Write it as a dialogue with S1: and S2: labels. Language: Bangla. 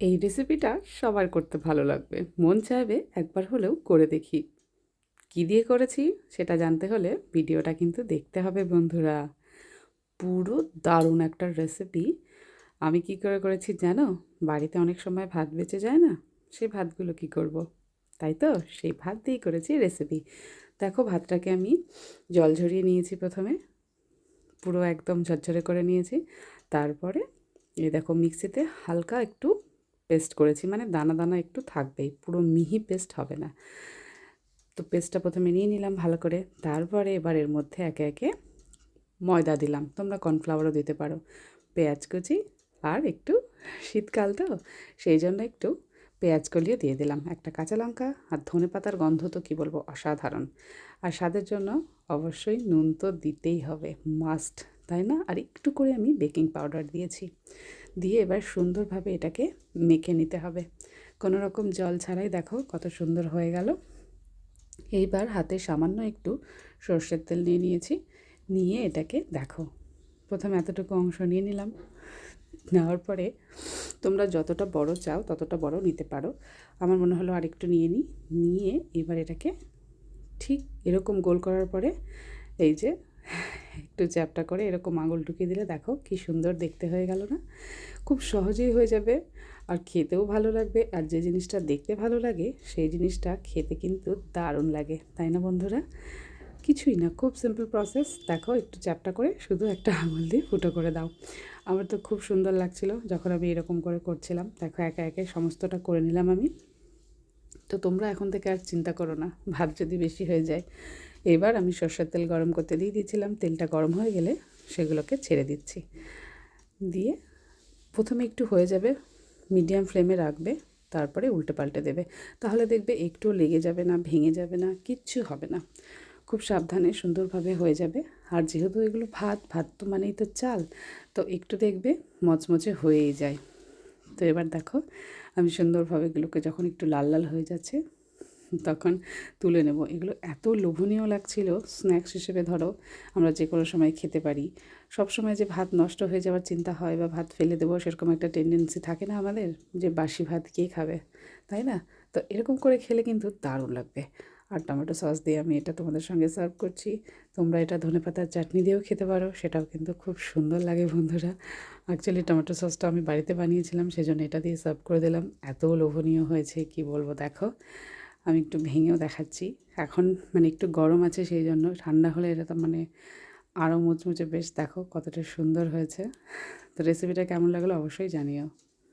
S1: এই রেসিপিটা সবার করতে ভালো লাগবে। মন চাইবে একবার হলেও করে দেখি। কী দিয়ে করেছি সেটা জানতে হলে ভিডিওটা কিন্তু দেখতে হবে বন্ধুরা। পুরো দারুণ একটা রেসিপি। আমি কি করে করেছি জানো? বাড়িতে অনেক সময় ভাত বেঁচে যায় না? সেই ভাতগুলো কি করব? তাই তো সেই ভাত দিয়েই করেছি রেসিপি। দেখো ভাতটাকে আমি জল ঝরিয়ে নিয়েছি প্রথমে। পুরো একদম ঝরঝরে করে নিয়েছি। তারপরে এই দেখো মিক্সিতে হালকা একটু পেস্ট করেছি, মানে দানা দানা একটু থাকবেই, পুরো মিহি পেস্ট হবে না। তো পেস্টটা প্রথমে নিয়ে নিলাম ভালো করে, তারপরে এবার এর মধ্যে একে একে ময়দা দিলাম, তোমরা কর্নফ্লাওয়ারও দিতে পারো, পেঁয়াজ কুচি, আর একটু শীতকাল তো সেই জন্য একটু পেঁয়াজ কলিও দিয়ে দিলাম, একটা কাঁচা লঙ্কা, আর ধনেপাতার গন্ধ তো কী বলবো, অসাধারণ। আর স্বাদের জন্য অবশ্যই নুন তো দিতেই হবে, মাস্ট, তাই না? আর একটু করে আমি বেকিং পাউডার দিয়েছি। দিয়ে এবার সুন্দরভাবে এটাকে মেখে নিতে হবে, কোনো রকম জল ছাড়াই। দেখো কত সুন্দর হয়ে গেল। এইবার হাতে সামান্য একটু সর্ষের তেল নিয়ে নিয়েছি, নিয়ে এটাকে দেখো প্রথমে এতটুকু অংশ নিয়ে নিলাম। নেওয়ার পরে তোমরা যতটা বড় চাও ততটা বড় নিতে পারো। আমার মনে হলো আরেকটু নিয়ে নিই। নিয়ে এবার এটাকে ঠিক এরকম গোল করার পরে এই যে একটু চ্যাপ্টা করে এরকম আঙুল ঢুকিয়ে দিলে দেখো কি সুন্দর দেখতে হয়ে গেল না? খুব সহজেই হয়ে যাবে, আর খেতেও ভালো লাগবে। আর যে জিনিসটা দেখতে ভালো লাগে সেই জিনিসটা খেতে কিন্তু দারুণ লাগে, তাই না বন্ধুরা? কিছুই না, খুব সিম্পল প্রসেস। দেখো একটু চ্যাপ্টা করে শুধু একটা আঙুল দিয়ে ফুটো করে দাও। আমার তো খুব সুন্দর লাগছিল যখন আমি এরকম করে করছিলাম। দেখো একে একে সমস্তটা করে নিলাম আমি। তো তোমরা এখন থেকে আর চিন্তা করো না ভাত যদি বেশি হয়ে যায়। এবার আমি সর্ষের তেল গরম করতে দিয়ে দিয়েছিলাম, তেলটা গরম হয়ে গেলে সেগুলোকে ছেড়ে দিচ্ছি। দিয়ে প্রথমে একটু হয়ে যাবে, মিডিয়াম ফ্লেমে রাখবে, তারপরে উল্টে পাল্টে দেবে। তাহলে দেখবে একটুও লেগে যাবে না, ভেঙে যাবে না, কিচ্ছু হবে না। খুব সাবধানে সুন্দরভাবে হয়ে যাবে। আর যেহেতু এগুলো ভাত, ভাত তো মানেই তো চাল, তো একটু দেখবে মচমচে হয়েই যায়। তো এবার দেখো আমি সুন্দরভাবে এগুলোকে যখন একটু লাল লাল হয়ে যাচ্ছে তখন তুলে নেব। এগুলো এত লোভনীয় লাগছিল, স্ন্যাক্স হিসেবে ধরো আমরা যে কোনো সময় খেতে পারি। সব সময় যে ভাত নষ্ট হয়ে যাওয়ার চিন্তা হয় বা ভাত ফেলে দেবো সেরকম একটা টেন্ডেন্সি থাকে না আমাদের, যে বাসি ভাত কে খাবে, তাই না? তো এরকম করে খেলে কিন্তু দারুণ লাগবে। আর টমেটো সস দিয়ে আমি এটা তোমাদের সঙ্গে সার্ভ করছি। তোমরা এটা ধনেপাতার চাটনি দিয়েও খেতে পারো, সেটাও কিন্তু খুব সুন্দর লাগে বন্ধুরা। অ্যাকচুয়ালি টমেটো সসটা আমি বাড়িতে বানিয়েছিলাম, সেজন্য এটা দিয়ে সার্ভ করে দিলাম। এত লোভনীয় হয়েছে কি বলবো। দেখো আমি একটু ভেঙেও দেখাচ্ছি। এখন মানে একটু গরম আছে সেই জন্য, ঠান্ডা হলে এটা তো মানে আরও মুচমুচে, বেশ দেখো কতটা সুন্দর হয়েছে। তো রেসিপিটা কেমন লাগলো অবশ্যই জানিও।